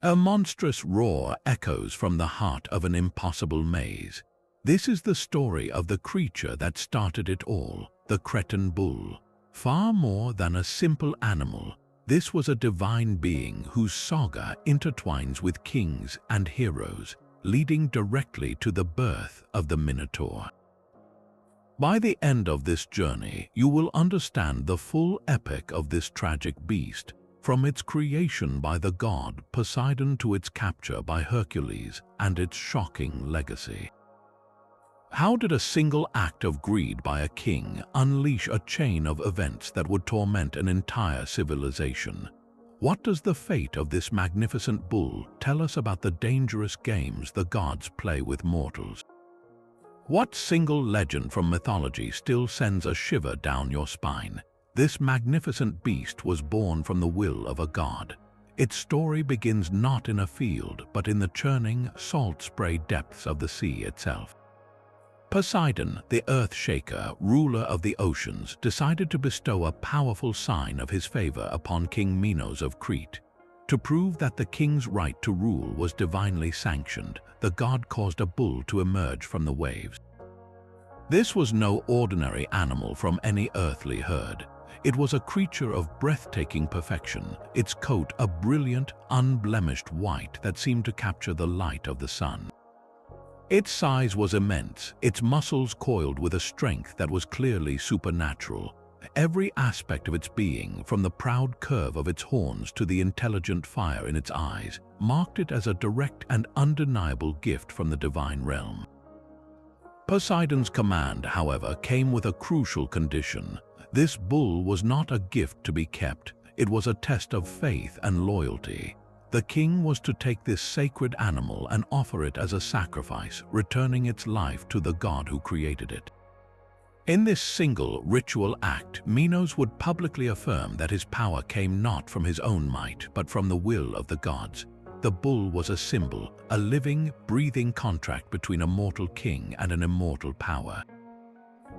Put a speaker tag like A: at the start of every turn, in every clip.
A: A monstrous roar echoes from the heart of an impossible maze. This is the story of the creature that started it all, the Cretan Bull. Far more than a simple animal, this was a divine being whose saga intertwines with kings and heroes, leading directly to the birth of the Minotaur. By the end of this journey, you will understand the full epic of this tragic beast, from its creation by the god Poseidon to its capture by Hercules and its shocking legacy. How did a single act of greed by a king unleash a chain of events that would torment an entire civilization? What does the fate of this magnificent bull tell us about the dangerous games the gods play with mortals? What single legend from mythology still sends a shiver down your spine? This magnificent beast was born from the will of a god. Its story begins not in a field, but in the churning, salt-spray depths of the sea itself. Poseidon, the earth shaker, ruler of the oceans, decided to bestow a powerful sign of his favor upon King Minos of Crete. To prove that the king's right to rule was divinely sanctioned, the god caused a bull to emerge from the waves. This was no ordinary animal from any earthly herd. It was a creature of breathtaking perfection, its coat a brilliant, unblemished white that seemed to capture the light of the sun. Its size was immense, its muscles coiled with a strength that was clearly supernatural. Every aspect of its being, from the proud curve of its horns to the intelligent fire in its eyes, marked it as a direct and undeniable gift from the divine realm. Poseidon's command, however, came with a crucial condition. This bull was not a gift to be kept, it was a test of faith and loyalty. The king was to take this sacred animal and offer it as a sacrifice, returning its life to the god who created it. In this single ritual act, Minos would publicly affirm that his power came not from his own might, but from the will of the gods. The bull was a symbol, a living, breathing contract between a mortal king and an immortal power.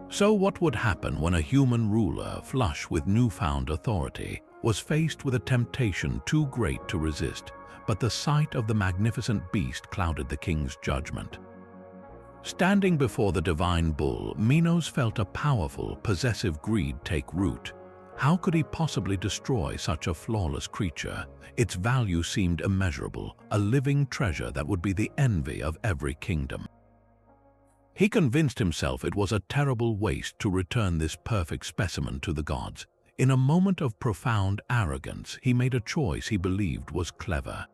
A: So what would happen when a human ruler, flush with newfound authority, was faced with a temptation too great to resist, but the sight of the magnificent beast clouded the king's judgment? Standing before the divine bull, Minos felt a powerful, possessive greed take root. How could he possibly destroy such a flawless creature? Its value seemed immeasurable, a living treasure that would be the envy of every kingdom. He convinced himself it was a terrible waste to return this perfect specimen to the gods. In a moment of profound arrogance, he made a choice he believed was clever.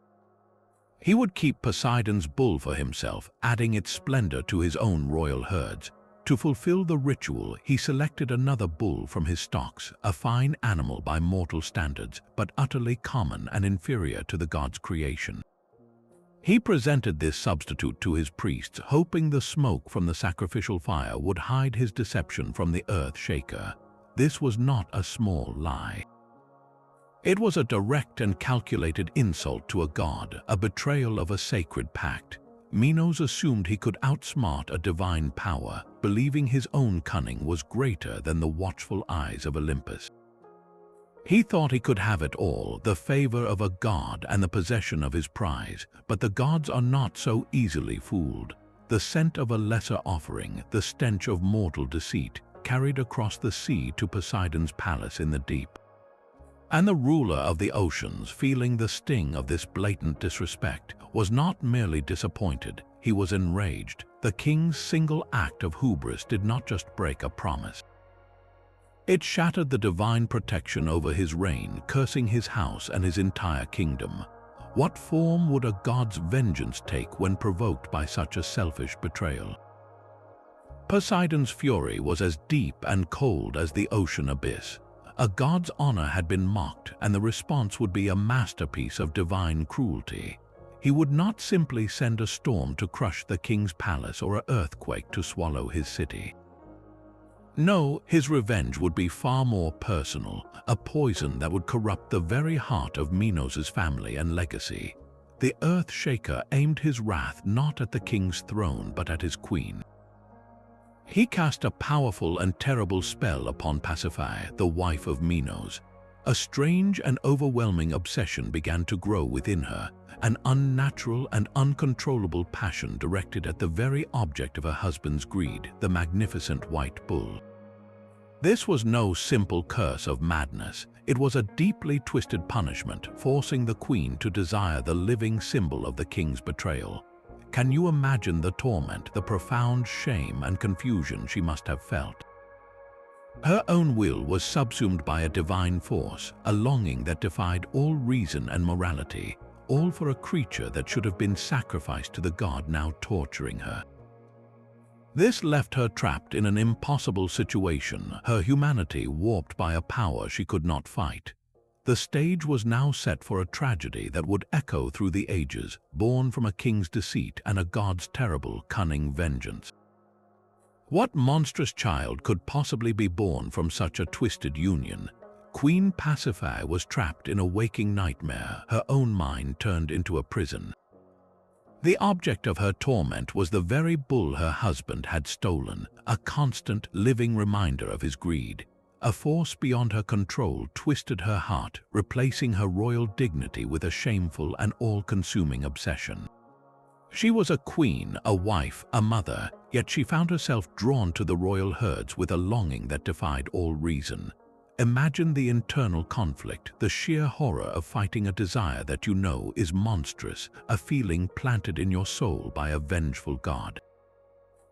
A: He would keep Poseidon's bull for himself, adding its splendor to his own royal herds. To fulfill the ritual, he selected another bull from his stocks, a fine animal by mortal standards, but utterly common and inferior to the god's creation. He presented this substitute to his priests, hoping the smoke from the sacrificial fire would hide his deception from the earth shaker. This was not a small lie. It was a direct and calculated insult to a god, a betrayal of a sacred pact. Minos assumed he could outsmart a divine power, believing his own cunning was greater than the watchful eyes of Olympus. He thought he could have it all, the favor of a god and the possession of his prize, but the gods are not so easily fooled. The scent of a lesser offering, the stench of mortal deceit, carried across the sea to Poseidon's palace in the deep. And the ruler of the oceans, feeling the sting of this blatant disrespect, was not merely disappointed, he was enraged. The king's single act of hubris did not just break a promise. It shattered the divine protection over his reign, cursing his house and his entire kingdom. What form would a god's vengeance take when provoked by such a selfish betrayal? Poseidon's fury was as deep and cold as the ocean abyss. A god's honor had been mocked, and the response would be a masterpiece of divine cruelty. He would not simply send a storm to crush the king's palace or an earthquake to swallow his city. No, his revenge would be far more personal, a poison that would corrupt the very heart of Minos' family and legacy. The earth shaker aimed his wrath not at the king's throne but at his queen. He cast a powerful and terrible spell upon Pasiphaë, the wife of Minos. A strange and overwhelming obsession began to grow within her, an unnatural and uncontrollable passion directed at the very object of her husband's greed, the magnificent white bull. This was no simple curse of madness. It was a deeply twisted punishment, forcing the queen to desire the living symbol of the king's betrayal. Can you imagine the torment, the profound shame and confusion she must have felt? Her own will was subsumed by a divine force, a longing that defied all reason and morality, all for a creature that should have been sacrificed to the god now torturing her. This left her trapped in an impossible situation, her humanity warped by a power she could not fight. The stage was now set for a tragedy that would echo through the ages, born from a king's deceit and a god's terrible, cunning vengeance. What monstrous child could possibly be born from such a twisted union? Queen Pasiphaë was trapped in a waking nightmare, her own mind turned into a prison. The object of her torment was the very bull her husband had stolen, a constant, living reminder of his greed. A force beyond her control twisted her heart, replacing her royal dignity with a shameful and all-consuming obsession. She was a queen, a wife, a mother, yet she found herself drawn to the royal herds with a longing that defied all reason. Imagine the internal conflict, the sheer horror of fighting a desire that you know is monstrous, a feeling planted in your soul by a vengeful god.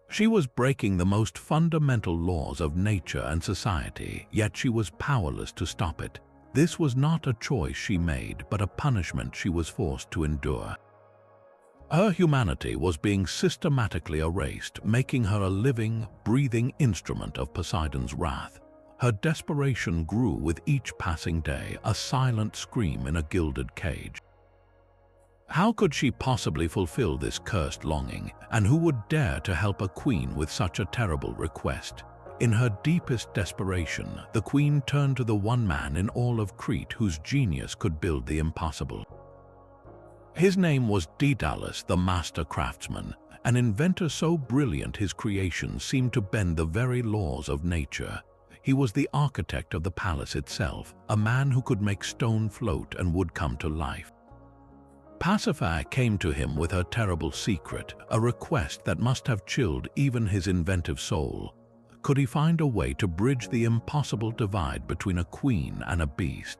A: She was breaking the most fundamental laws of nature and society, yet she was powerless to stop it. This was not a choice she made, but a punishment she was forced to endure. Her humanity was being systematically erased, making her a living, breathing instrument of Poseidon's wrath. Her desperation grew with each passing day, a silent scream in a gilded cage. How could she possibly fulfill this cursed longing, and who would dare to help a queen with such a terrible request? In her deepest desperation, the queen turned to the one man in all of Crete whose genius could build the impossible. His name was Daedalus, the master craftsman, an inventor so brilliant his creations seemed to bend the very laws of nature. He was the architect of the palace itself, a man who could make stone float and wood come to life. Pasiphaë came to him with her terrible secret, a request that must have chilled even his inventive soul. Could he find a way to bridge the impossible divide between a queen and a beast?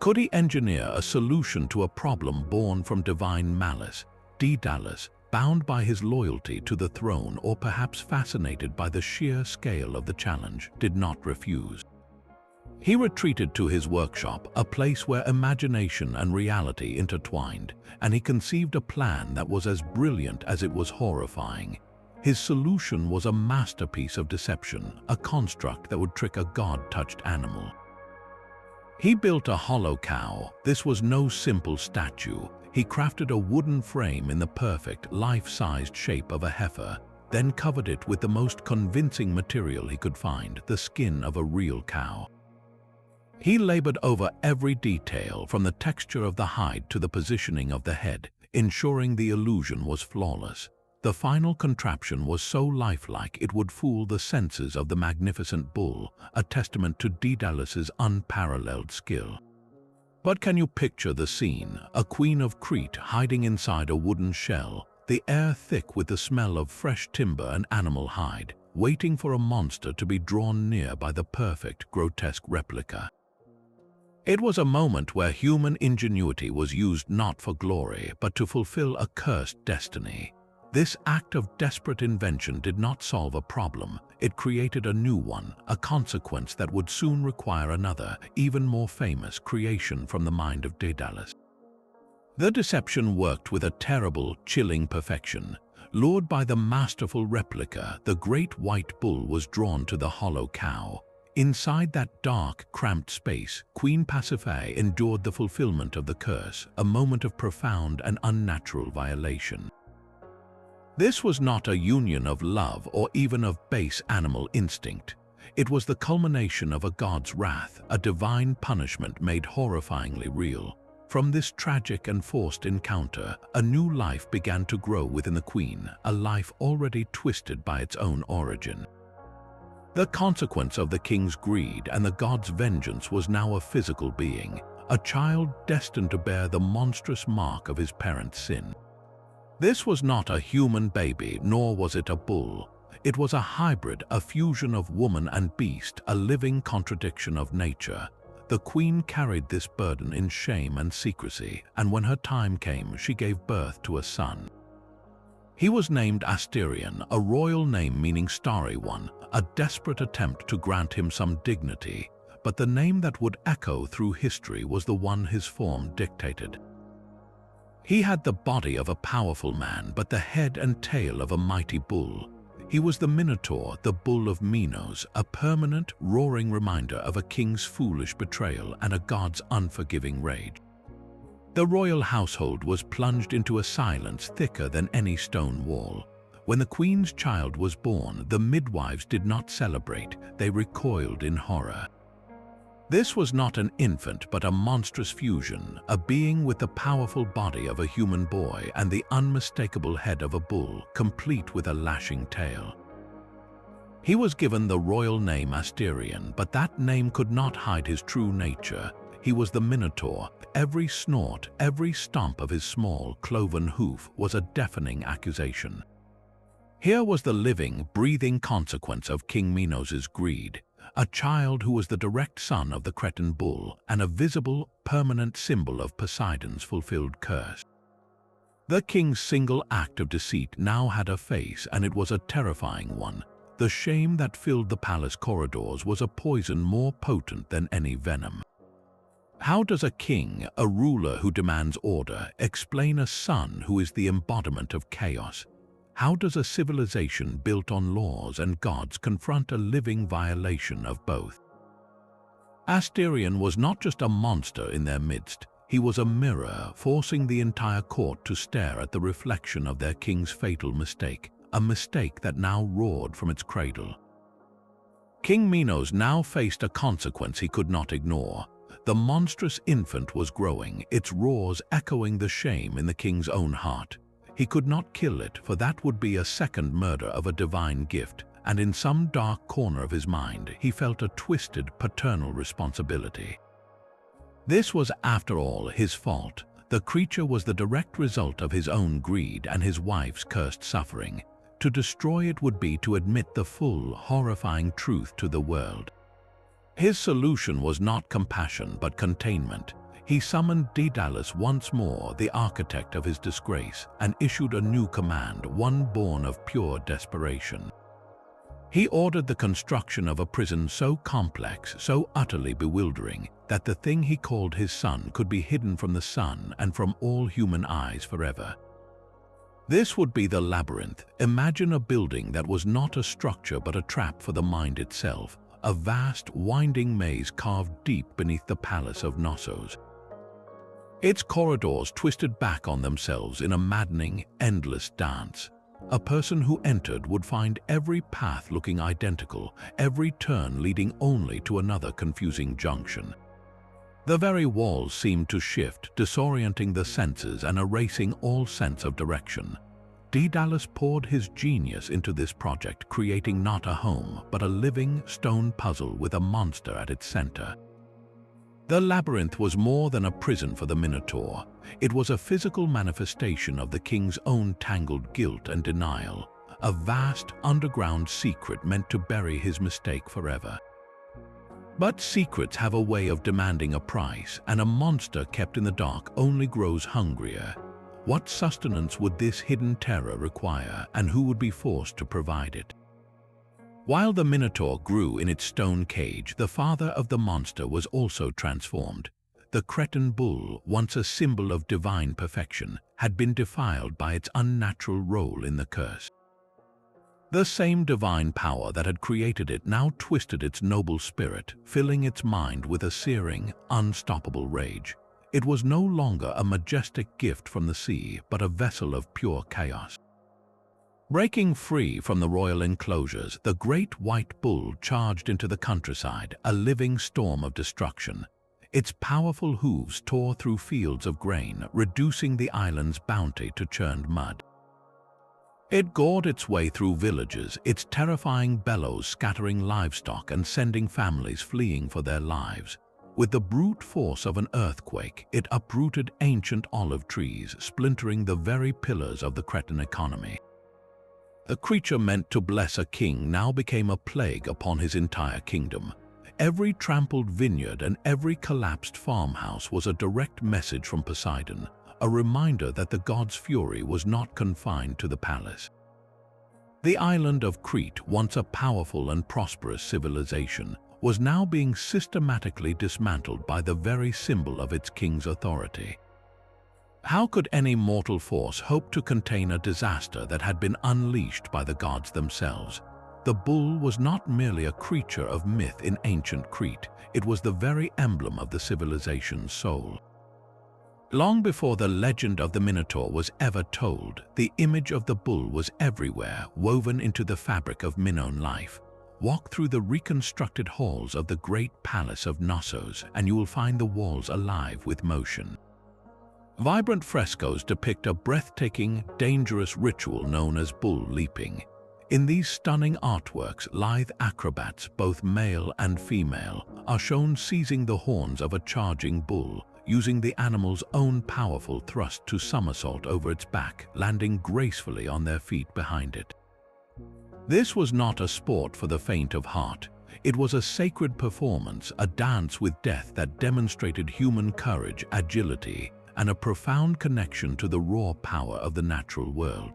A: Could he engineer a solution to a problem born from divine malice? Daedalus, bound by his loyalty to the throne or perhaps fascinated by the sheer scale of the challenge, did not refuse. He retreated to his workshop, a place where imagination and reality intertwined, and he conceived a plan that was as brilliant as it was horrifying. His solution was a masterpiece of deception, a construct that would trick a god-touched animal. He built a hollow cow. This was no simple statue. He crafted a wooden frame in the perfect, life-sized shape of a heifer, then covered it with the most convincing material he could find, the skin of a real cow. He labored over every detail, from the texture of the hide to the positioning of the head, ensuring the illusion was flawless. The final contraption was so lifelike it would fool the senses of the magnificent bull, a testament to Daedalus's unparalleled skill. But can you picture the scene? A queen of Crete hiding inside a wooden shell, the air thick with the smell of fresh timber and animal hide, waiting for a monster to be drawn near by the perfect, grotesque replica. It was a moment where human ingenuity was used not for glory, but to fulfill a cursed destiny. This act of desperate invention did not solve a problem. It created a new one, a consequence that would soon require another, even more famous creation from the mind of Daedalus. The deception worked with a terrible, chilling perfection. Lured by the masterful replica, the great white bull was drawn to the hollow cow. Inside that dark, cramped space, Queen Pasiphaë endured the fulfillment of the curse, a moment of profound and unnatural violation. This was not a union of love or even of base animal instinct. It was the culmination of a god's wrath, a divine punishment made horrifyingly real. From this tragic and forced encounter, a new life began to grow within the queen, a life already twisted by its own origin. The consequence of the king's greed and the god's vengeance was now a physical being, a child destined to bear the monstrous mark of his parents' sin. This was not a human baby, nor was it a bull. It was a hybrid, a fusion of woman and beast, a living contradiction of nature. The queen carried this burden in shame and secrecy, and when her time came, she gave birth to a son. He was named Asterion, a royal name meaning starry one, a desperate attempt to grant him some dignity, but the name that would echo through history was the one his form dictated. He had the body of a powerful man, but the head and tail of a mighty bull. He was the Minotaur, the bull of Minos, a permanent, roaring reminder of a king's foolish betrayal and a god's unforgiving rage. The royal household was plunged into a silence thicker than any stone wall. When the queen's child was born, the midwives did not celebrate, they recoiled in horror. This was not an infant, but a monstrous fusion, a being with the powerful body of a human boy and the unmistakable head of a bull, complete with a lashing tail. He was given the royal name Asterion, but that name could not hide his true nature. He was the Minotaur. Every snort, every stomp of his small, cloven hoof was a deafening accusation. Here was the living, breathing consequence of King Minos' greed. A child who was the direct son of the Cretan Bull and a visible, permanent symbol of Poseidon's fulfilled curse. The king's single act of deceit now had a face, and it was a terrifying one. The shame that filled the palace corridors was a poison more potent than any venom. How does a king, a ruler who demands order, explain a son who is the embodiment of chaos? How does a civilization built on laws and gods confront a living violation of both? Asterion was not just a monster in their midst. He was a mirror, forcing the entire court to stare at the reflection of their king's fatal mistake, a mistake that now roared from its cradle. King Minos now faced a consequence he could not ignore. The monstrous infant was growing, its roars echoing the shame in the king's own heart. He could not kill it, for that would be a second murder of a divine gift, and in some dark corner of his mind, he felt a twisted paternal responsibility. This was, after all, his fault. The creature was the direct result of his own greed and his wife's cursed suffering. To destroy it would be to admit the full, horrifying truth to the world. His solution was not compassion, but containment. He summoned Daedalus once more, the architect of his disgrace, and issued a new command, one born of pure desperation. He ordered the construction of a prison so complex, so utterly bewildering, that the thing he called his son could be hidden from the sun and from all human eyes forever. This would be the Labyrinth. Imagine a building that was not a structure but a trap for the mind itself, a vast, winding maze carved deep beneath the palace of Knossos. Its corridors twisted back on themselves in a maddening, endless dance. A person who entered would find every path looking identical, every turn leading only to another confusing junction. The very walls seemed to shift, disorienting the senses and erasing all sense of direction. Daedalus poured his genius into this project, creating not a home, but a living stone puzzle with a monster at its center. The labyrinth was more than a prison for the Minotaur. It was a physical manifestation of the king's own tangled guilt and denial, a vast underground secret meant to bury his mistake forever. But secrets have a way of demanding a price, and a monster kept in the dark only grows hungrier. What sustenance would this hidden terror require, and who would be forced to provide it? While the Minotaur grew in its stone cage, the father of the monster was also transformed. The Cretan Bull, once a symbol of divine perfection, had been defiled by its unnatural role in the curse. The same divine power that had created it now twisted its noble spirit, filling its mind with a searing, unstoppable rage. It was no longer a majestic gift from the sea, but a vessel of pure chaos. Breaking free from the royal enclosures, the great white bull charged into the countryside, a living storm of destruction. Its powerful hooves tore through fields of grain, reducing the island's bounty to churned mud. It gored its way through villages, its terrifying bellows scattering livestock and sending families fleeing for their lives. With the brute force of an earthquake, it uprooted ancient olive trees, splintering the very pillars of the Cretan economy. The creature meant to bless a king now became a plague upon his entire kingdom. Every trampled vineyard and every collapsed farmhouse was a direct message from Poseidon, a reminder that the god's fury was not confined to the palace. The island of Crete, once a powerful and prosperous civilization, was now being systematically dismantled by the very symbol of its king's authority. How could any mortal force hope to contain a disaster that had been unleashed by the gods themselves? The bull was not merely a creature of myth in ancient Crete, it was the very emblem of the civilization's soul. Long before the legend of the Minotaur was ever told, the image of the bull was everywhere, woven into the fabric of Minoan life. Walk through the reconstructed halls of the great palace of Knossos, and you will find the walls alive with motion. Vibrant frescoes depict a breathtaking, dangerous ritual known as bull leaping. In these stunning artworks, lithe acrobats, both male and female, are shown seizing the horns of a charging bull, using the animal's own powerful thrust to somersault over its back, landing gracefully on their feet behind it. This was not a sport for the faint of heart. It was a sacred performance, a dance with death that demonstrated human courage, agility, and a profound connection to the raw power of the natural world.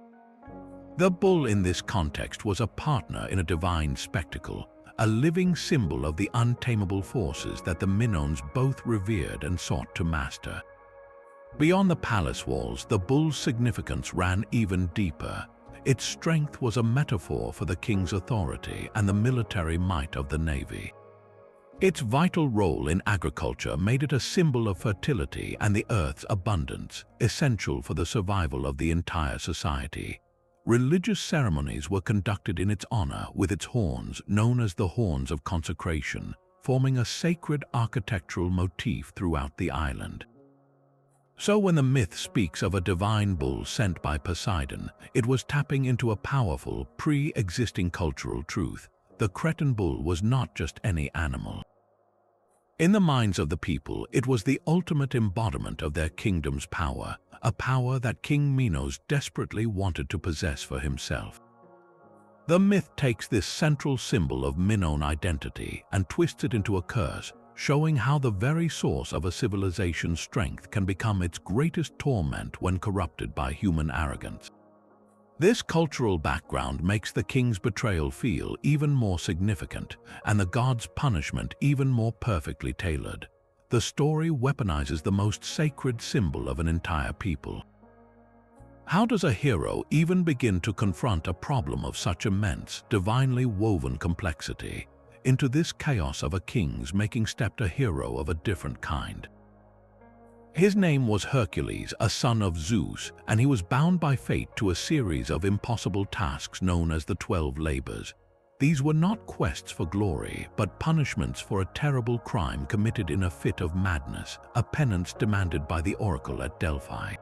A: The bull in this context was a partner in a divine spectacle, a living symbol of the untamable forces that the Minoans both revered and sought to master. Beyond the palace walls, the bull's significance ran even deeper. Its strength was a metaphor for the king's authority and the military might of the navy. Its vital role in agriculture made it a symbol of fertility and the earth's abundance, essential for the survival of the entire society. Religious ceremonies were conducted in its honor, with its horns, known as the horns of consecration, forming a sacred architectural motif throughout the island. So when the myth speaks of a divine bull sent by Poseidon, it was tapping into a powerful, pre-existing cultural truth. The Cretan bull was not just any animal. In the minds of the people, it was the ultimate embodiment of their kingdom's power, a power that King Minos desperately wanted to possess for himself. The myth takes this central symbol of Minoan identity and twists it into a curse, showing how the very source of a civilization's strength can become its greatest torment when corrupted by human arrogance. This cultural background makes the king's betrayal feel even more significant and the god's punishment even more perfectly tailored. The story weaponizes the most sacred symbol of an entire people. How does a hero even begin to confront a problem of such immense, divinely woven complexity? Into this chaos of a king's making stepped a hero of a different kind. His name was Hercules, a son of Zeus, and he was bound by fate to a series of impossible tasks known as the 12 labors. These were not quests for glory, but punishments for a terrible crime committed in a fit of madness, a penance demanded by the oracle at Delphi.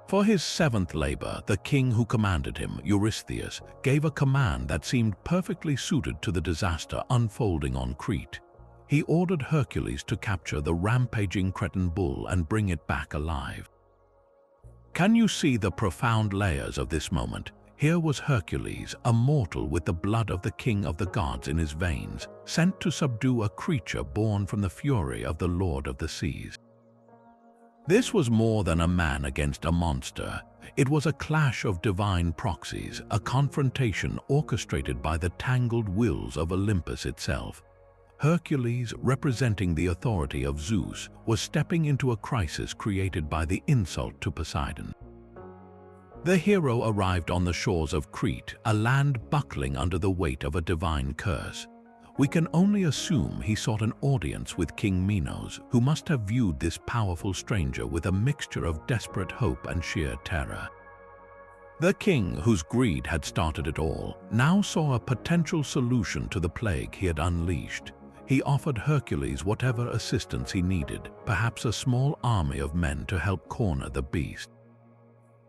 A: For his 7th labor, the king who commanded him, Eurystheus, gave a command that seemed perfectly suited to the disaster unfolding on Crete. He ordered Hercules to capture the rampaging Cretan bull and bring it back alive. Can you see the profound layers of this moment? Here was Hercules, a mortal with the blood of the king of the gods in his veins, sent to subdue a creature born from the fury of the Lord of the Seas. This was more than a man against a monster. It was a clash of divine proxies, a confrontation orchestrated by the tangled wills of Olympus itself. Hercules, representing the authority of Zeus, was stepping into a crisis created by the insult to Poseidon. The hero arrived on the shores of Crete, a land buckling under the weight of a divine curse. We can only assume he sought an audience with King Minos, who must have viewed this powerful stranger with a mixture of desperate hope and sheer terror. The king, whose greed had started it all, now saw a potential solution to the plague he had unleashed. He offered Hercules whatever assistance he needed, perhaps a small army of men to help corner the beast.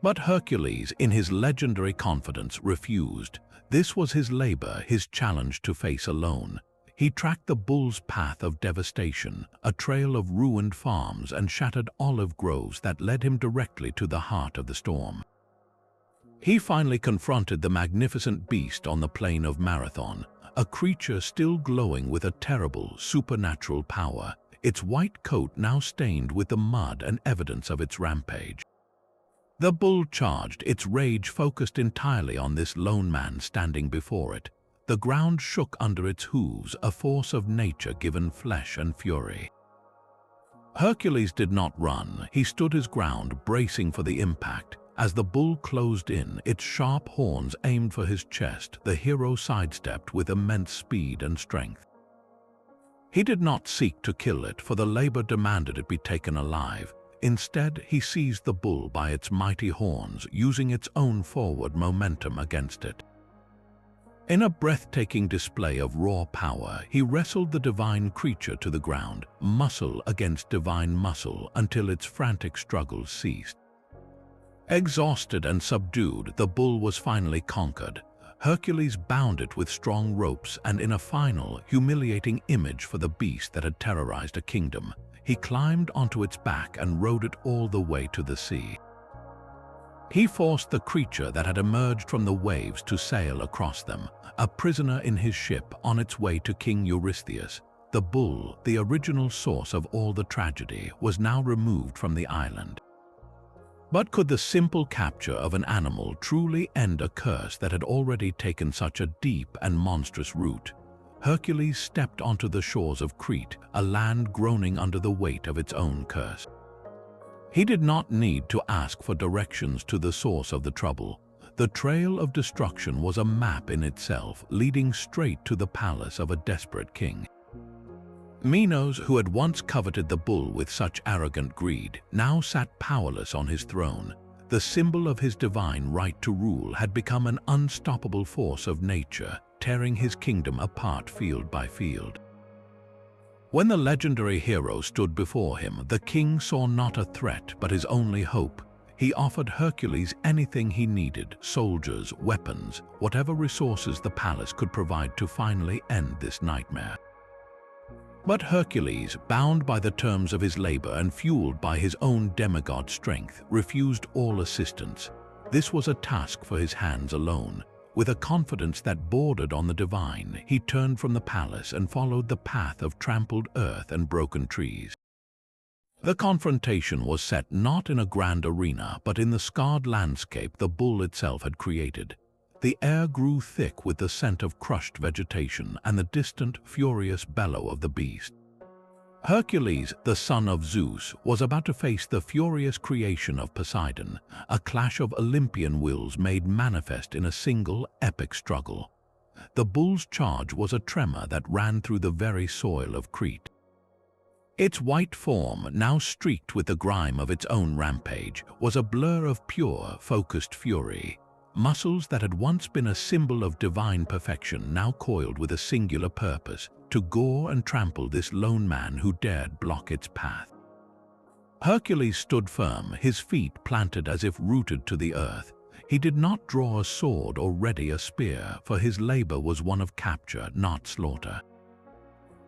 A: But Hercules, in his legendary confidence, refused. This was his labor, his challenge to face alone. He tracked the bull's path of devastation, a trail of ruined farms and shattered olive groves that led him directly to the heart of the storm. He finally confronted the magnificent beast on the plain of Marathon, a creature still glowing with a terrible, supernatural power, its white coat now stained with the mud and evidence of its rampage. The bull charged, its rage focused entirely on this lone man standing before it. The ground shook under its hooves, a force of nature given flesh and fury. Hercules did not run. He stood his ground, bracing for the impact. As the bull closed in, its sharp horns aimed for his chest, the hero sidestepped with immense speed and strength. He did not seek to kill it, for the labor demanded it be taken alive. Instead, he seized the bull by its mighty horns, using its own forward momentum against it. In a breathtaking display of raw power, he wrestled the divine creature to the ground, muscle against divine muscle, until its frantic struggles ceased. Exhausted and subdued, the bull was finally conquered. Hercules bound it with strong ropes, and in a final, humiliating image for the beast that had terrorized a kingdom, he climbed onto its back and rode it all the way to the sea. He forced the creature that had emerged from the waves to sail across them, a prisoner in his ship on its way to King Eurystheus. The bull, the original source of all the tragedy, was now removed from the island. But could the simple capture of an animal truly end a curse that had already taken such a deep and monstrous root? Hercules stepped onto the shores of Crete, a land groaning under the weight of its own curse. He did not need to ask for directions to the source of the trouble. The trail of destruction was a map in itself, leading straight to the palace of a desperate king. Minos, who had once coveted the bull with such arrogant greed, now sat powerless on his throne. The symbol of his divine right to rule had become an unstoppable force of nature, tearing his kingdom apart field by field. When the legendary hero stood before him, the king saw not a threat but his only hope. He offered Hercules anything he needed: soldiers, weapons, whatever resources the palace could provide to finally end this nightmare. But Hercules, bound by the terms of his labor and fueled by his own demigod strength, refused all assistance. This was a task for his hands alone. With a confidence that bordered on the divine, he turned from the palace and followed the path of trampled earth and broken trees. The confrontation was set not in a grand arena, but in the scarred landscape the bull itself had created. The air grew thick with the scent of crushed vegetation and the distant, furious bellow of the beast. Hercules, the son of Zeus, was about to face the furious creation of Poseidon, a clash of Olympian wills made manifest in a single, epic struggle. The bull's charge was a tremor that ran through the very soil of Crete. Its white form, now streaked with the grime of its own rampage, was a blur of pure, focused fury. Muscles that had once been a symbol of divine perfection now coiled with a singular purpose: to gore and trample this lone man who dared block its path. Hercules stood firm, his feet planted as if rooted to the earth. He did not draw a sword or ready a spear, for his labor was one of capture, not slaughter.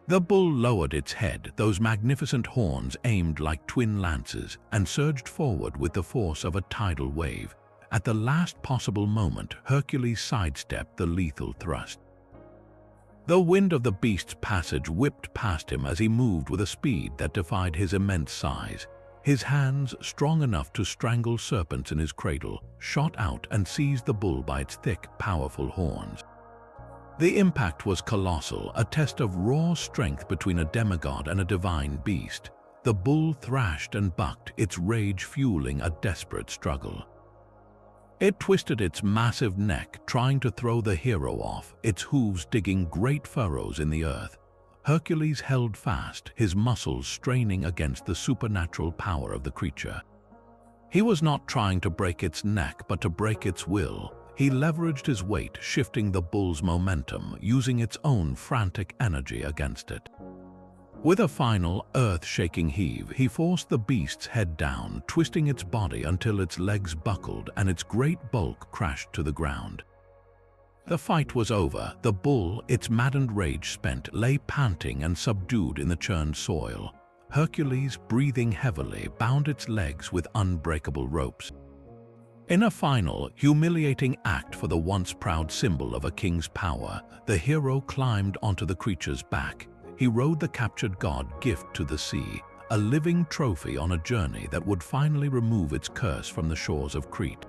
A: The bull lowered its head, those magnificent horns aimed like twin lances, and surged forward with the force of a tidal wave. At the last possible moment, Hercules sidestepped the lethal thrust. The wind of the beast's passage whipped past him as he moved with a speed that defied his immense size. His hands, strong enough to strangle serpents in his cradle, shot out and seized the bull by its thick, powerful horns. The impact was colossal, a test of raw strength between a demigod and a divine beast. The bull thrashed and bucked, its rage fueling a desperate struggle. It twisted its massive neck, trying to throw the hero off, its hooves digging great furrows in the earth. Hercules held fast, his muscles straining against the supernatural power of the creature. He was not trying to break its neck, but to break its will. He leveraged his weight, shifting the bull's momentum, using its own frantic energy against it. With a final, earth-shaking heave, he forced the beast's head down, twisting its body until its legs buckled and its great bulk crashed to the ground. The fight was over. The bull, its maddened rage spent, lay panting and subdued in the churned soil. Hercules, breathing heavily, bound its legs with unbreakable ropes. In a final, humiliating act for the once proud symbol of a king's power, the hero climbed onto the creature's back. He rode the captured god gift to the sea, a living trophy on a journey that would finally remove its curse from the shores of Crete.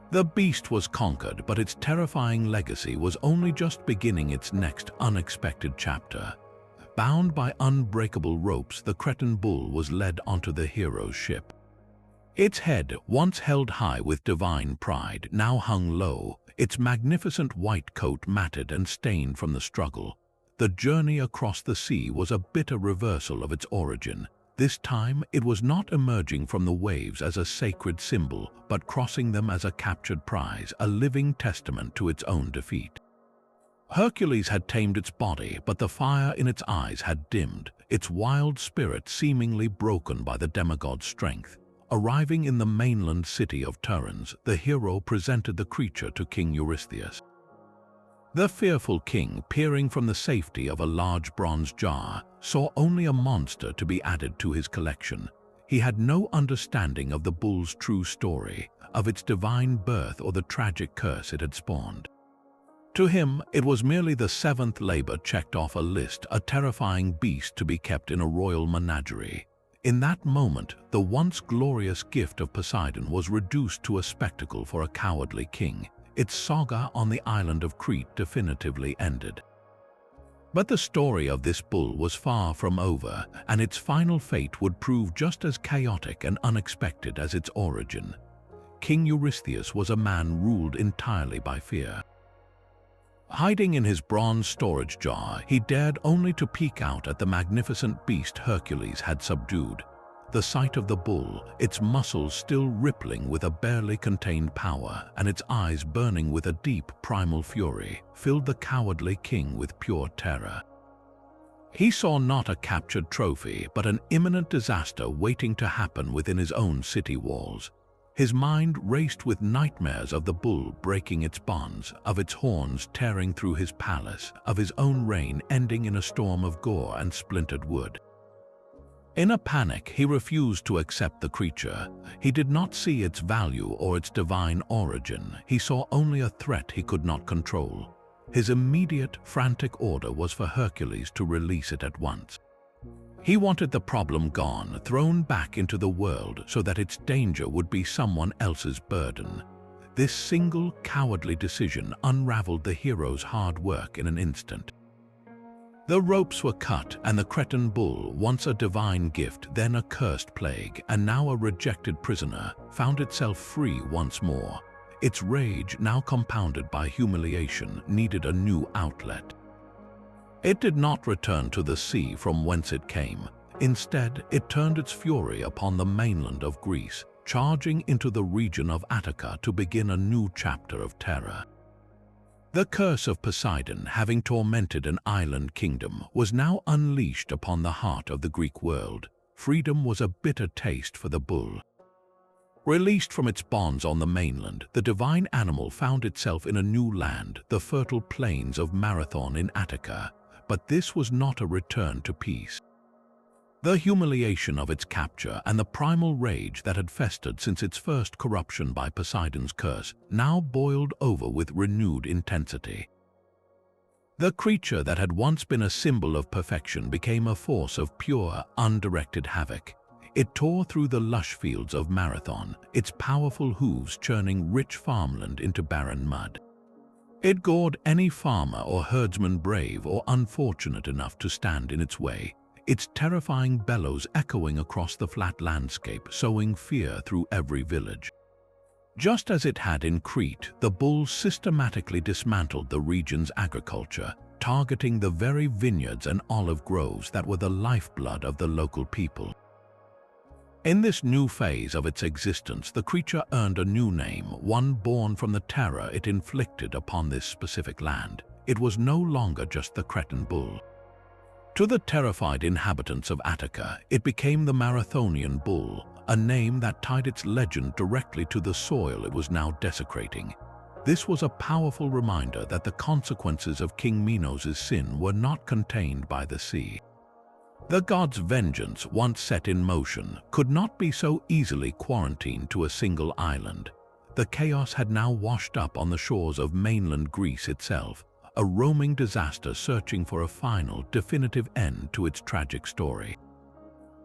A: The beast was conquered, but its terrifying legacy was only just beginning its next unexpected chapter. Bound by unbreakable ropes, the Cretan bull was led onto the hero's ship. Its head, once held high with divine pride, now hung low, its magnificent white coat matted and stained from the struggle. The journey across the sea was a bitter reversal of its origin. This time, it was not emerging from the waves as a sacred symbol, but crossing them as a captured prize, a living testament to its own defeat. Hercules had tamed its body, but the fire in its eyes had dimmed, its wild spirit seemingly broken by the demigod's strength. Arriving in the mainland city of Turins, the hero presented the creature to King Eurystheus. The fearful king, peering from the safety of a large bronze jar, saw only a monster to be added to his collection. He had no understanding of the bull's true story, of its divine birth or the tragic curse it had spawned. To him, it was merely the seventh labor checked off a list, a terrifying beast to be kept in a royal menagerie. In that moment, the once glorious gift of Poseidon was reduced to a spectacle for a cowardly king. Its saga on the island of Crete definitively ended. But the story of this bull was far from over, and its final fate would prove just as chaotic and unexpected as its origin. King Eurystheus was a man ruled entirely by fear. Hiding in his bronze storage jar, he dared only to peek out at the magnificent beast Hercules had subdued. The sight of the bull, its muscles still rippling with a barely contained power and its eyes burning with a deep primal fury, filled the cowardly king with pure terror. He saw not a captured trophy, but an imminent disaster waiting to happen within his own city walls. His mind raced with nightmares of the bull breaking its bonds, of its horns tearing through his palace, of his own reign ending in a storm of gore and splintered wood. In a panic, he refused to accept the creature. He did not see its value or its divine origin. He saw only a threat he could not control. His immediate, frantic order was for Hercules to release it at once. He wanted the problem gone, thrown back into the world so that its danger would be someone else's burden. This single, cowardly decision unraveled the hero's hard work in an instant. The ropes were cut, and the Cretan bull, once a divine gift, then a cursed plague, and now a rejected prisoner, found itself free once more. Its rage, now compounded by humiliation, needed a new outlet. It did not return to the sea from whence it came. Instead, it turned its fury upon the mainland of Greece, charging into the region of Attica to begin a new chapter of terror. The curse of Poseidon, having tormented an island kingdom, was now unleashed upon the heart of the Greek world. Freedom was a bitter taste for the bull. Released from its bonds on the mainland, the divine animal found itself in a new land, the fertile plains of Marathon in Attica. But this was not a return to peace. The humiliation of its capture and the primal rage that had festered since its first corruption by Poseidon's curse now boiled over with renewed intensity. The creature that had once been a symbol of perfection became a force of pure, undirected havoc. It tore through the lush fields of Marathon, its powerful hooves churning rich farmland into barren mud. It gored any farmer or herdsman brave or unfortunate enough to stand in its way, its terrifying bellows echoing across the flat landscape, sowing fear through every village. Just as it had in Crete, the bull systematically dismantled the region's agriculture, targeting the very vineyards and olive groves that were the lifeblood of the local people. In this new phase of its existence, the creature earned a new name, one born from the terror it inflicted upon this specific land. It was no longer just the Cretan bull. To the terrified inhabitants of Attica, it became the Marathonian Bull, a name that tied its legend directly to the soil it was now desecrating. This was a powerful reminder that the consequences of King Minos' sin were not contained by the sea. The god's vengeance, once set in motion, could not be so easily quarantined to a single island. The chaos had now washed up on the shores of mainland Greece itself, a roaming disaster searching for a final, definitive end to its tragic story.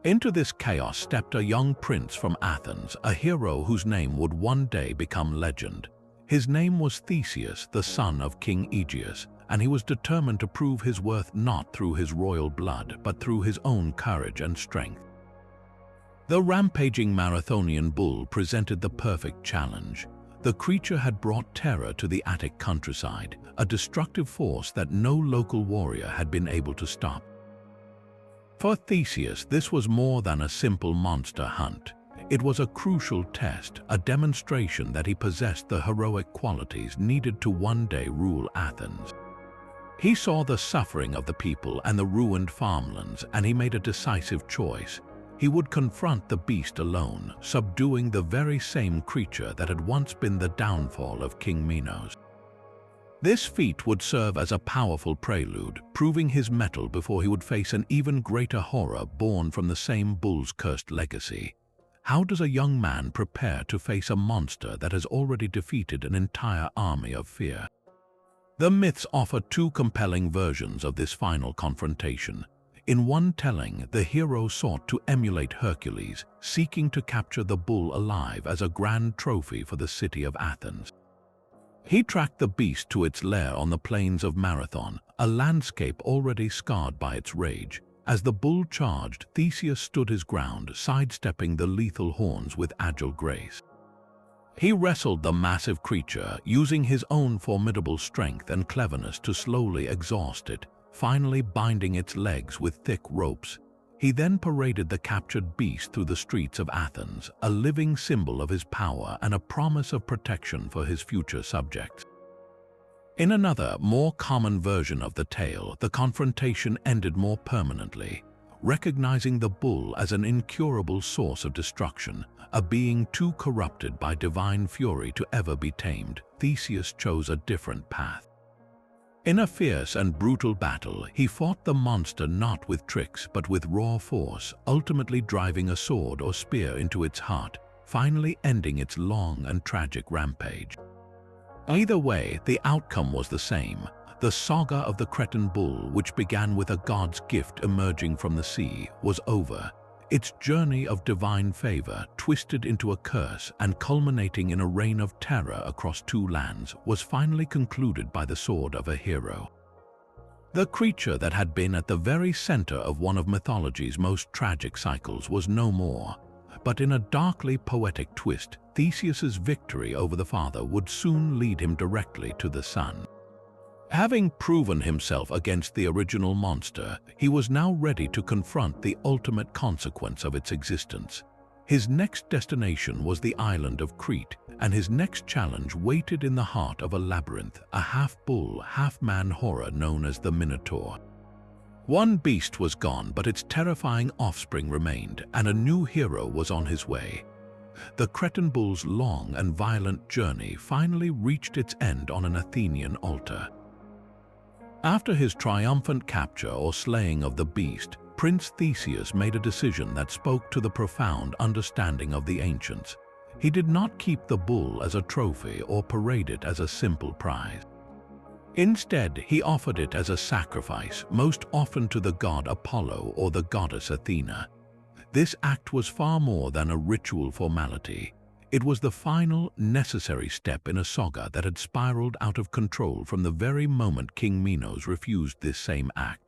A: Into this chaos stepped a young prince from Athens, a hero whose name would one day become legend. His name was Theseus, the son of King Aegeus, and he was determined to prove his worth not through his royal blood, but through his own courage and strength. The rampaging Marathonian bull presented the perfect challenge. The creature had brought terror to the Attic countryside, a destructive force that no local warrior had been able to stop. For Theseus, this was more than a simple monster hunt. It was a crucial test, a demonstration that he possessed the heroic qualities needed to one day rule Athens. He saw the suffering of the people and the ruined farmlands, and he made a decisive choice. He would confront the beast alone, subduing the very same creature that had once been the downfall of King Minos. This feat would serve as a powerful prelude, proving his mettle before he would face an even greater horror born from the same bull's cursed legacy. How does a young man prepare to face a monster that has already defeated an entire army of fear? The myths offer two compelling versions of this final confrontation. In one telling, the hero sought to emulate Hercules, seeking to capture the bull alive as a grand trophy for the city of Athens. He tracked the beast to its lair on the plains of Marathon, a landscape already scarred by its rage. As the bull charged, Theseus stood his ground, sidestepping the lethal horns with agile grace. He wrestled the massive creature, using his own formidable strength and cleverness to slowly exhaust it, finally binding its legs with thick ropes. He then paraded the captured beast through the streets of Athens, a living symbol of his power and a promise of protection for his future subjects. In another, more common version of the tale, the confrontation ended more permanently. Recognizing the bull as an incurable source of destruction, a being too corrupted by divine fury to ever be tamed, Theseus chose a different path. In a fierce and brutal battle, he fought the monster not with tricks but with raw force, ultimately driving a sword or spear into its heart, finally ending its long and tragic rampage. Either way, the outcome was the same. The saga of the Cretan Bull, which began with a god's gift emerging from the sea, was over. Its journey of divine favor, twisted into a curse and culminating in a reign of terror across two lands, was finally concluded by the sword of a hero. The creature that had been at the very center of one of mythology's most tragic cycles was no more. But in a darkly poetic twist, Theseus's victory over the father would soon lead him directly to the son. Having proven himself against the original monster, he was now ready to confront the ultimate consequence of its existence. His next destination was the island of Crete, and his next challenge waited in the heart of a labyrinth, a half-bull, half-man horror known as the Minotaur. One beast was gone, but its terrifying offspring remained, and a new hero was on his way. The Cretan Bull's long and violent journey finally reached its end on an Athenian altar. After his triumphant capture or slaying of the beast, Prince Theseus made a decision that spoke to the profound understanding of the ancients. He did not keep the bull as a trophy or parade it as a simple prize. Instead, he offered it as a sacrifice, most often to the god Apollo or the goddess Athena. This act was far more than a ritual formality. It was the final, necessary step in a saga that had spiraled out of control from the very moment King Minos refused this same act.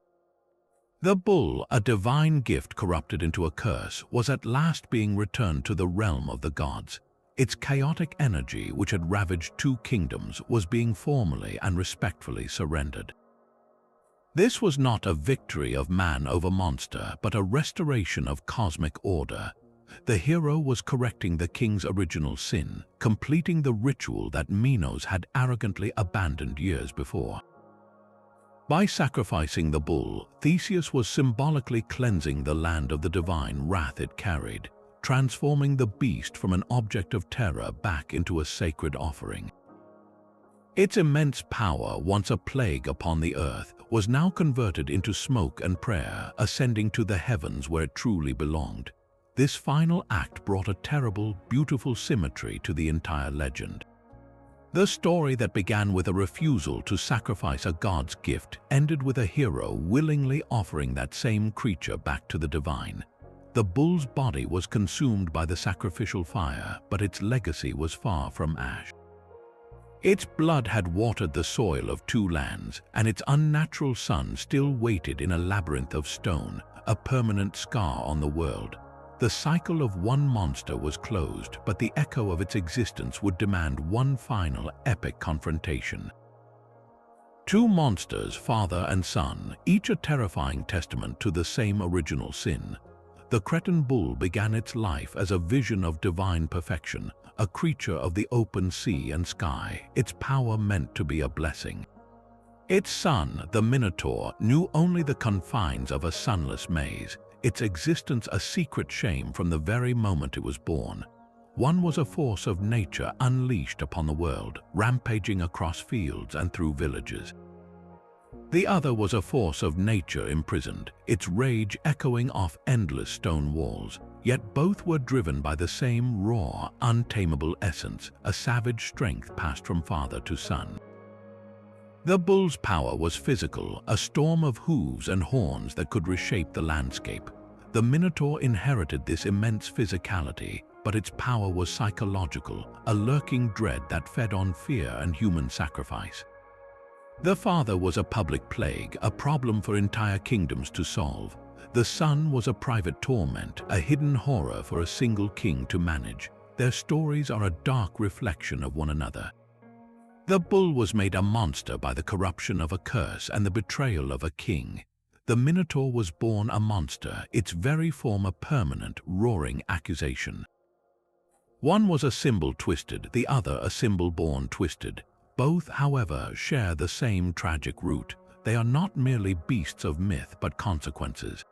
A: The bull, a divine gift corrupted into a curse, was at last being returned to the realm of the gods. Its chaotic energy, which had ravaged two kingdoms, was being formally and respectfully surrendered. This was not a victory of man over monster, but a restoration of cosmic order. The hero was correcting the king's original sin, completing the ritual that Minos had arrogantly abandoned years before. By sacrificing the bull, Theseus was symbolically cleansing the land of the divine wrath it carried, transforming the beast from an object of terror back into a sacred offering. Its immense power, once a plague upon the earth, was now converted into smoke and prayer, ascending to the heavens where it truly belonged. This final act brought a terrible, beautiful symmetry to the entire legend. The story that began with a refusal to sacrifice a god's gift ended with a hero willingly offering that same creature back to the divine. The bull's body was consumed by the sacrificial fire, but its legacy was far from ash. Its blood had watered the soil of two lands, and its unnatural son still waited in a labyrinth of stone, a permanent scar on the world. The cycle of one monster was closed, but the echo of its existence would demand one final, epic confrontation. Two monsters, father and son, each a terrifying testament to the same original sin. The Cretan Bull began its life as a vision of divine perfection, a creature of the open sea and sky, its power meant to be a blessing. Its son, the Minotaur, knew only the confines of a sunless maze, its existence a secret shame from the very moment it was born. One was a force of nature unleashed upon the world, rampaging across fields and through villages. The other was a force of nature imprisoned, its rage echoing off endless stone walls. Yet both were driven by the same raw, untamable essence, a savage strength passed from father to son. The bull's power was physical, a storm of hooves and horns that could reshape the landscape. The Minotaur inherited this immense physicality, but its power was psychological, a lurking dread that fed on fear and human sacrifice. The father was a public plague, a problem for entire kingdoms to solve. The son was a private torment, a hidden horror for a single king to manage. Their stories are a dark reflection of one another. The bull was made a monster by the corruption of a curse and the betrayal of a king. The Minotaur was born a monster, its very form a permanent, roaring accusation. One was a symbol twisted, the other a symbol born twisted. Both, however, share the same tragic root. They are not merely beasts of myth, but consequences.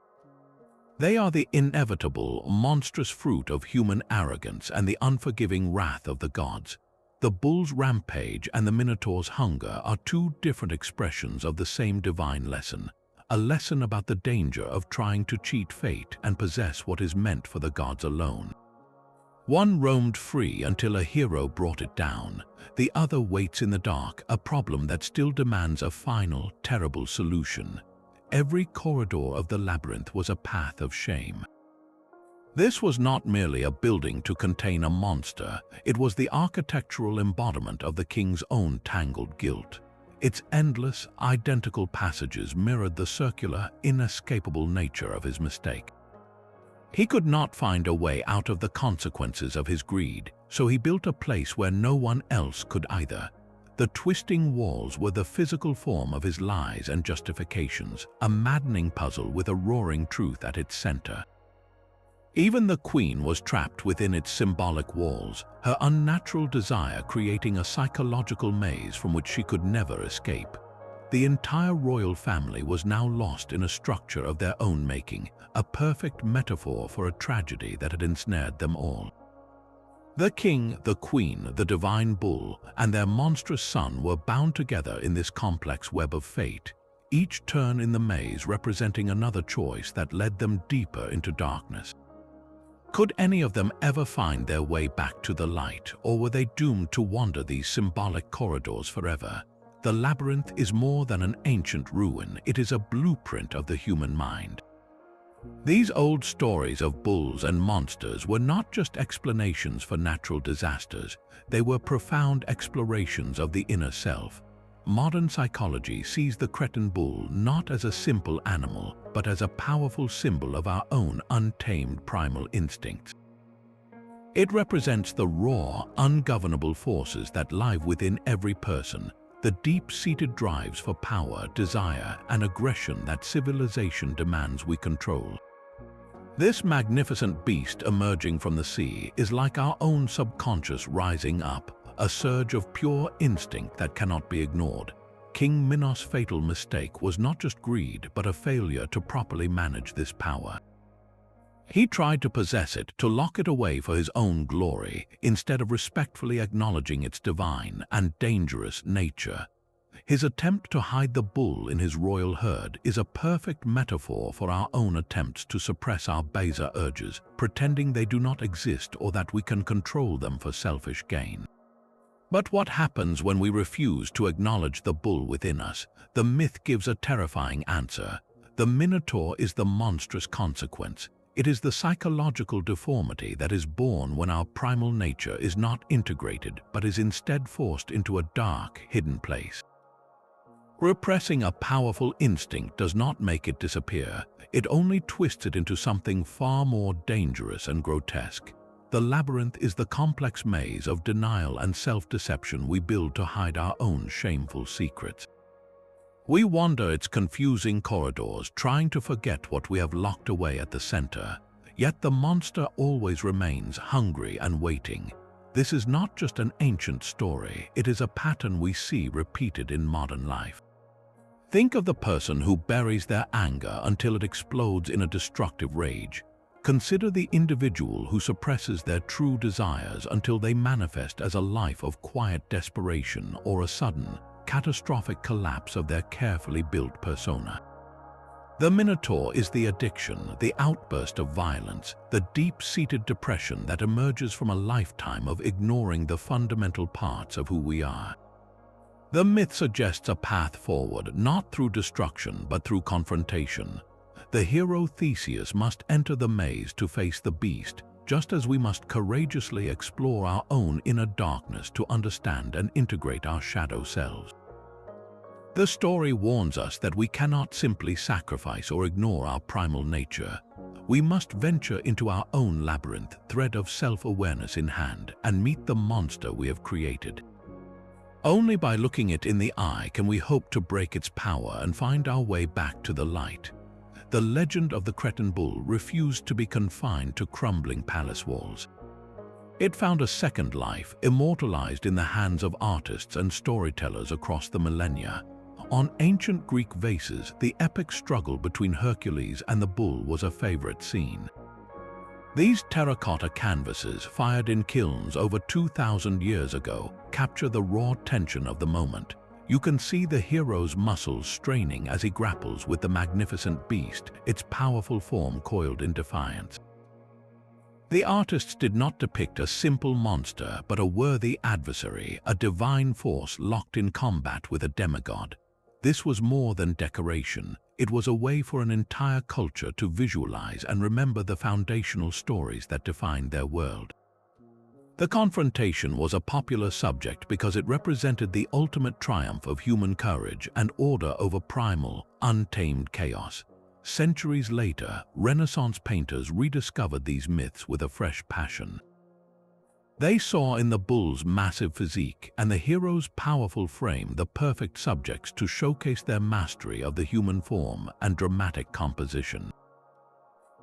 A: They are the inevitable, monstrous fruit of human arrogance and the unforgiving wrath of the gods. The bull's rampage and the Minotaur's hunger are two different expressions of the same divine lesson, a lesson about the danger of trying to cheat fate and possess what is meant for the gods alone. One roamed free until a hero brought it down. The other waits in the dark, a problem that still demands a final, terrible solution. Every corridor of the labyrinth was a path of shame. This was not merely a building to contain a monster, it was the architectural embodiment of the king's own tangled guilt. Its endless, identical passages mirrored the circular, inescapable nature of his mistake. He could not find a way out of the consequences of his greed, so he built a place where no one else could either. The twisting walls were the physical form of his lies and justifications, a maddening puzzle with a roaring truth at its center. Even the queen was trapped within its symbolic walls, her unnatural desire creating a psychological maze from which she could never escape. The entire royal family was now lost in a structure of their own making, a perfect metaphor for a tragedy that had ensnared them all. The king, the queen, the divine bull, and their monstrous son were bound together in this complex web of fate, each turn in the maze representing another choice that led them deeper into darkness. Could any of them ever find their way back to the light, or were they doomed to wander these symbolic corridors forever? The labyrinth is more than an ancient ruin, it is a blueprint of the human mind. These old stories of bulls and monsters were not just explanations for natural disasters, they were profound explorations of the inner self. Modern psychology sees the Cretan bull not as a simple animal, but as a powerful symbol of our own untamed primal instincts. It represents the raw, ungovernable forces that lie within every person, the deep-seated drives for power, desire, and aggression that civilization demands we control. This magnificent beast emerging from the sea is like our own subconscious rising up, a surge of pure instinct that cannot be ignored. King Minos' fatal mistake was not just greed, but a failure to properly manage this power. He tried to possess it, to lock it away for his own glory, instead of respectfully acknowledging its divine and dangerous nature. His attempt to hide the bull in his royal herd is a perfect metaphor for our own attempts to suppress our baser urges, pretending they do not exist or that we can control them for selfish gain. But what happens when we refuse to acknowledge the bull within us? The myth gives a terrifying answer. The Minotaur is the monstrous consequence. It is the psychological deformity that is born when our primal nature is not integrated, but is instead forced into a dark, hidden place. Repressing a powerful instinct does not make it disappear. It only twists it into something far more dangerous and grotesque. The labyrinth is the complex maze of denial and self-deception we build to hide our own shameful secrets. We wander its confusing corridors, trying to forget what we have locked away at the center. Yet the monster always remains hungry and waiting. This is not just an ancient story, it is a pattern we see repeated in modern life. Think of the person who buries their anger until it explodes in a destructive rage. Consider the individual who suppresses their true desires until they manifest as a life of quiet desperation or a sudden, catastrophic collapse of their carefully built persona. The Minotaur is the addiction, the outburst of violence, the deep-seated depression that emerges from a lifetime of ignoring the fundamental parts of who we are. The myth suggests a path forward, not through destruction but through confrontation. The hero Theseus must enter the maze to face the beast, just as we must courageously explore our own inner darkness to understand and integrate our shadow selves. The story warns us that we cannot simply sacrifice or ignore our primal nature. We must venture into our own labyrinth, thread of self-awareness in hand, and meet the monster we have created. Only by looking it in the eye can we hope to break its power and find our way back to the light. The legend of the Cretan Bull refused to be confined to crumbling palace walls. It found a second life, immortalized in the hands of artists and storytellers across the millennia. On ancient Greek vases, the epic struggle between Hercules and the bull was a favorite scene. These terracotta canvases, fired in kilns over 2,000 years ago, capture the raw tension of the moment. You can see the hero's muscles straining as he grapples with the magnificent beast, its powerful form coiled in defiance. The artists did not depict a simple monster, but a worthy adversary, a divine force locked in combat with a demigod. This was more than decoration. It was a way for an entire culture to visualize and remember the foundational stories that defined their world. The confrontation was a popular subject because it represented the ultimate triumph of human courage and order over primal, untamed chaos. Centuries later, Renaissance painters rediscovered these myths with a fresh passion. They saw in the bull's massive physique and the hero's powerful frame the perfect subjects to showcase their mastery of the human form and dramatic composition.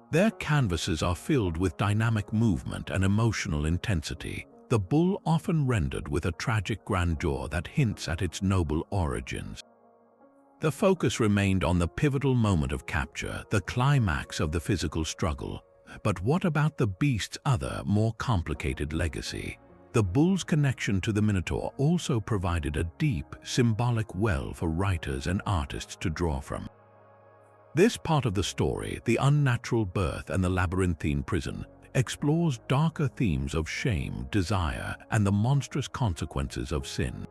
A: Their canvases are filled with dynamic movement and emotional intensity, the bull often rendered with a tragic grandeur that hints at its noble origins. The focus remained on the pivotal moment of capture, the climax of the physical struggle. But what about the beast's other, more complicated legacy? The bull's connection to the Minotaur also provided a deep, symbolic well for writers and artists to draw from. This part of the story, the unnatural birth and the labyrinthine prison, explores darker themes of shame, desire, and the monstrous consequences of sin.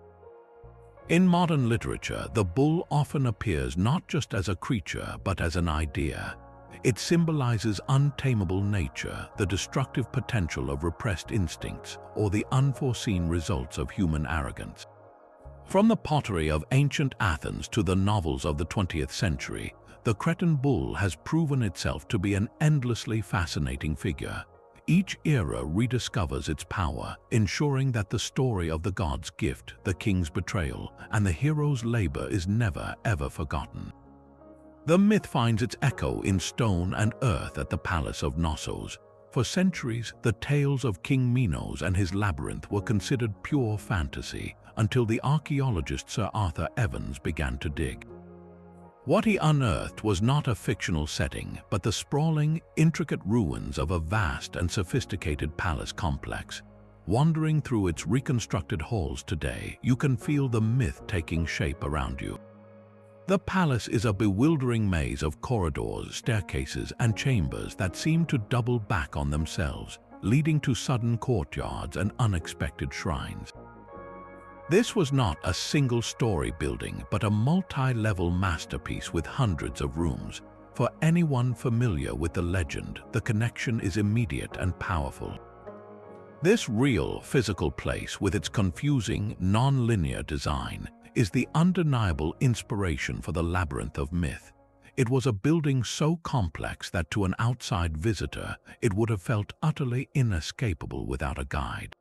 A: In modern literature, the bull often appears not just as a creature, but as an idea. It symbolizes untamable nature, the destructive potential of repressed instincts, or the unforeseen results of human arrogance. From the pottery of ancient Athens to the novels of the 20th century, the Cretan Bull has proven itself to be an endlessly fascinating figure. Each era rediscovers its power, ensuring that the story of the god's gift, the king's betrayal, and the hero's labor is never, ever forgotten. The myth finds its echo in stone and earth at the Palace of Knossos, For centuries, the tales of King Minos and his labyrinth were considered pure fantasy until the archaeologist Sir Arthur Evans began to dig. What he unearthed was not a fictional setting, but the sprawling, intricate ruins of a vast and sophisticated palace complex. Wandering through its reconstructed halls today, you can feel the myth taking shape around you. The palace is a bewildering maze of corridors, staircases, and chambers that seem to double back on themselves, leading to sudden courtyards and unexpected shrines. This was not a single-story building, but a multi-level masterpiece with hundreds of rooms. For anyone familiar with the legend, the connection is immediate and powerful. This real, physical place, with its confusing, non-linear design, is the undeniable inspiration for the Labyrinth of Myth. It was a building so complex that to an outside visitor, it would have felt utterly inescapable without a guide.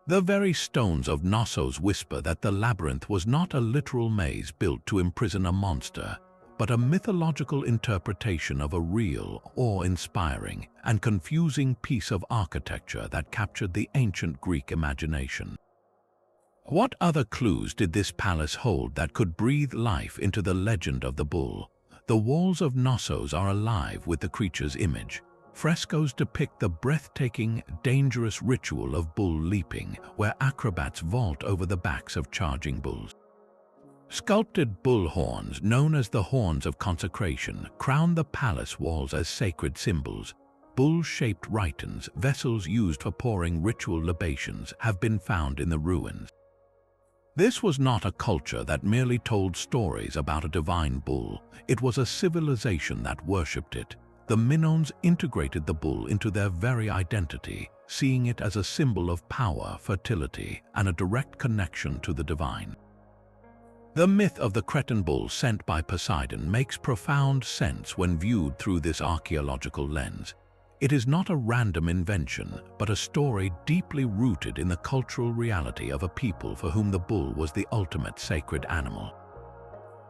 A: The very stones of Knossos whisper that the labyrinth was not a literal maze built to imprison a monster, but a mythological interpretation of a real, awe-inspiring, and confusing piece of architecture that captured the ancient Greek imagination. What other clues did this palace hold that could breathe life into the legend of the bull? The walls of Knossos are alive with the creature's image. Frescoes depict the breathtaking, dangerous ritual of bull leaping, where acrobats vault over the backs of charging bulls. Sculpted bull horns, known as the horns of consecration, crown the palace walls as sacred symbols. Bull-shaped rhytons, vessels used for pouring ritual libations, have been found in the ruins. This was not a culture that merely told stories about a divine bull. It was a civilization that worshipped it. The Minoans integrated the bull into their very identity, seeing it as a symbol of power, fertility, and a direct connection to the divine. The myth of the Cretan bull sent by Poseidon makes profound sense when viewed through this archaeological lens. It is not a random invention, but a story deeply rooted in the cultural reality of a people for whom the bull was the ultimate sacred animal.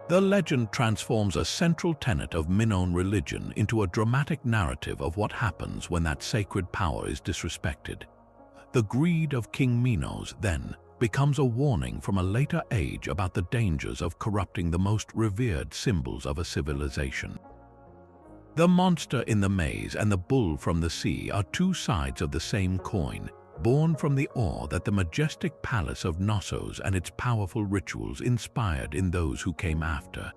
A: The legend transforms a central tenet of Minoan religion into a dramatic narrative of what happens when that sacred power is disrespected. The greed of King Minos, then, becomes a warning from a later age about the dangers of corrupting the most revered symbols of a civilization. The monster in the maze and the bull from the sea are two sides of the same coin, born from the awe that the majestic palace of Knossos and its powerful rituals inspired in those who came after.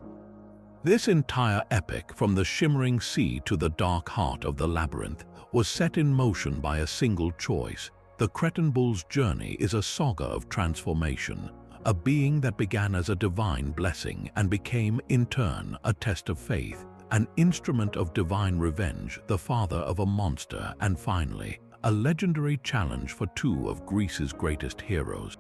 A: This entire epic, from the shimmering sea to the dark heart of the labyrinth, was set in motion by a single choice. The Cretan bull's journey is a saga of transformation, a being that began as a divine blessing and became, in turn, a test of faith, an instrument of divine revenge, the father of a monster, and finally, a legendary challenge for two of Greece's greatest heroes.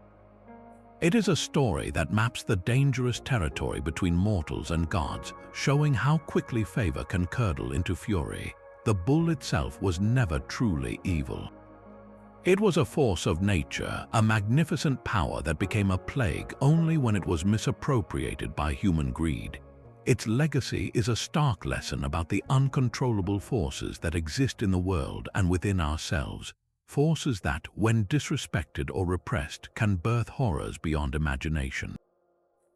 A: It is a story that maps the dangerous territory between mortals and gods, showing how quickly favor can curdle into fury. The bull itself was never truly evil. It was a force of nature, a magnificent power that became a plague only when it was misappropriated by human greed. Its legacy is a stark lesson about the uncontrollable forces that exist in the world and within ourselves, forces that, when disrespected or repressed, can birth horrors beyond imagination.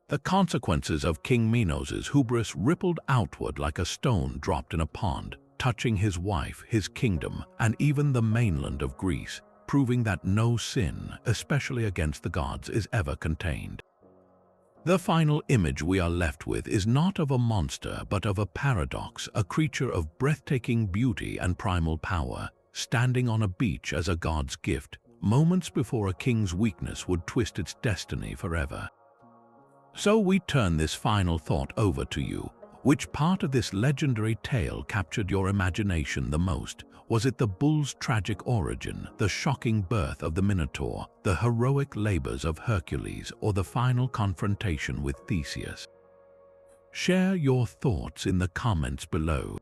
A: The consequences of King Minos' hubris rippled outward like a stone dropped in a pond, touching his wife, his kingdom, and even the mainland of Greece, proving that no sin, especially against the gods, is ever contained. The final image we are left with is not of a monster, but of a paradox, a creature of breathtaking beauty and primal power, standing on a beach as a god's gift, moments before a king's weakness would twist its destiny forever. So we turn this final thought over to you. Which part of this legendary tale captured your imagination the most? Was it the bull's tragic origin, the shocking birth of the Minotaur, the heroic labors of Hercules, or the final confrontation with Theseus? Share your thoughts in the comments below.